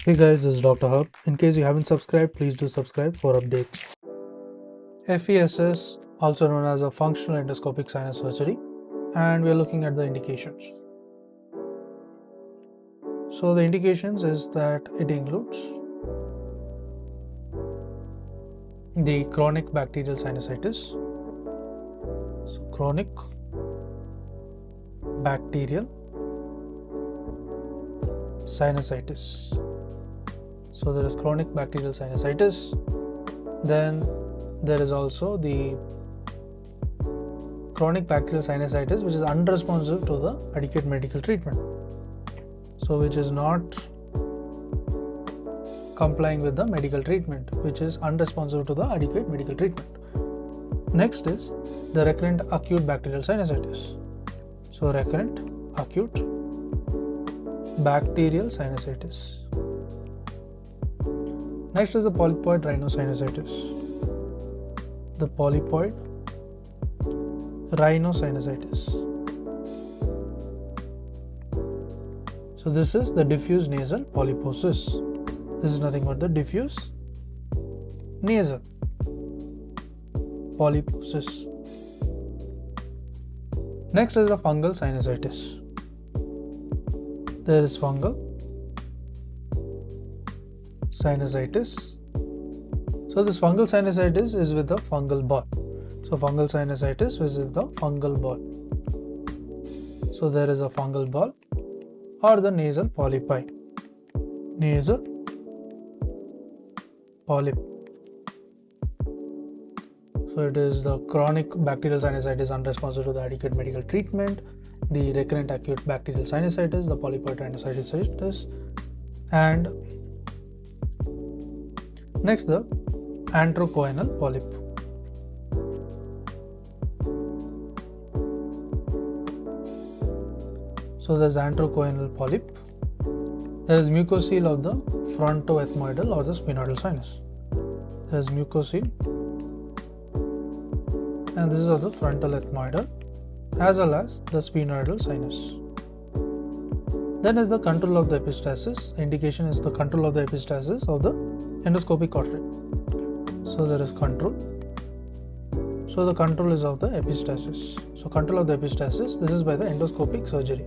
Hey guys, this is Dr. Hub. In case you haven't subscribed, please do subscribe for updates. FESS, also known as a functional endoscopic sinus surgery, and we are looking at the indications. So the indications is that it includes the chronic bacterial sinusitis. So chronic bacterial sinusitis. So there is chronic bacterial sinusitis. Then there is also the chronic bacterial sinusitis, which is unresponsive to the adequate medical treatment. So which is not complying with the medical treatment, which is unresponsive to the adequate medical treatment. Next is the recurrent acute bacterial sinusitis. So recurrent acute bacterial sinusitis. Next is the polypoid rhinosinusitis. The polypoid rhinosinusitis. So this is the diffuse nasal polyposis. This is nothing but the diffuse nasal polyposis. Next is the fungal sinusitis. There is fungal sinusitis. So this fungal sinusitis is with the fungal ball. So fungal sinusitis is with the fungal ball. So there is a fungal ball or the nasal polypi. Nasal polyp. So it is the chronic bacterial sinusitis unresponsive to the adequate medical treatment, the recurrent acute bacterial sinusitis, the polypoid rhinosinusitis, and next the antrochoanal polyp. So there is antrochoanal polyp. There is mucocele of the frontoethmoidal or the sphenoidal sinus. There is mucocele, and this is of the frontal ethmoidal as well as the sphenoidal sinus. Then is the control of the epistaxis. Indication is the control of the epistaxis of the endoscopic artery. So there is control. So the control is of the epistaxis. So control of the epistaxis, this is by the endoscopic surgery.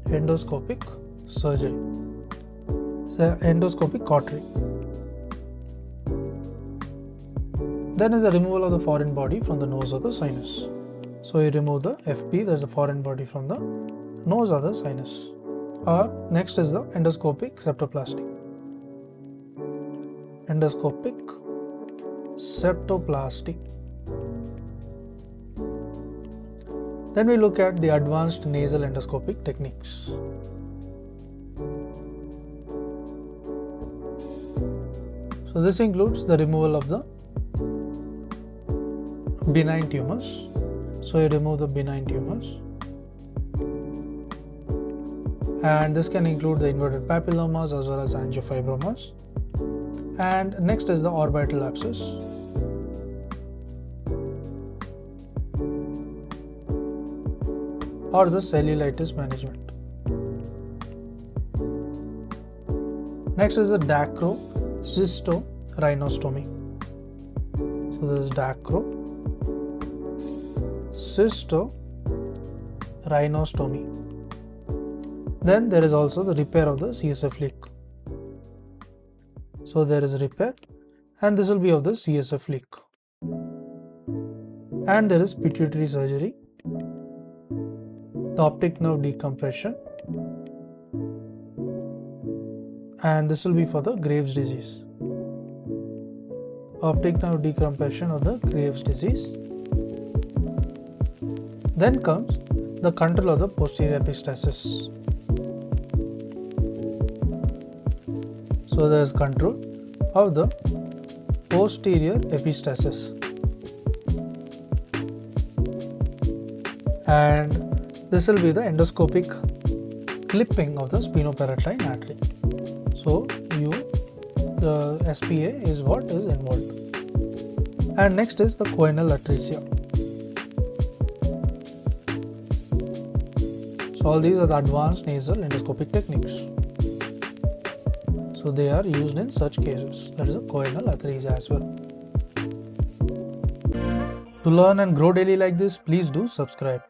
Endoscopic surgery. The endoscopic artery. Then is the removal of the foreign body from the nose of the sinus. So you remove the FB, there is a foreign body from the nose of the sinus. Next is the endoscopic septoplasty. Endoscopic septoplasty. Then we look at the advanced nasal endoscopic techniques. So this includes the removal of the benign tumors. So you remove the benign tumors, and this can include the inverted papillomas as well as angiofibromas. And next is the orbital abscess. Or the cellulitis management. Next is the dacrocystorhinostomy. So this is dacrocystorhinostomy. Then there is also the repair of the CSF leak. So there is a repair, and this will be of the CSF leak. And there is pituitary surgery, the optic nerve decompression, and this will be for the Graves' disease. Optic nerve decompression of the Graves' disease. Then comes the control of the posterior epistaxis. So there is control of the posterior epistaxis, and this will be the endoscopic clipping of the spinoparatine artery. So the SPA is what is involved. And next is the choanal atresia. So all these are the advanced nasal endoscopic techniques. So they are used in such cases. That is a choanal atherese as well. To learn and grow daily like this, please do subscribe.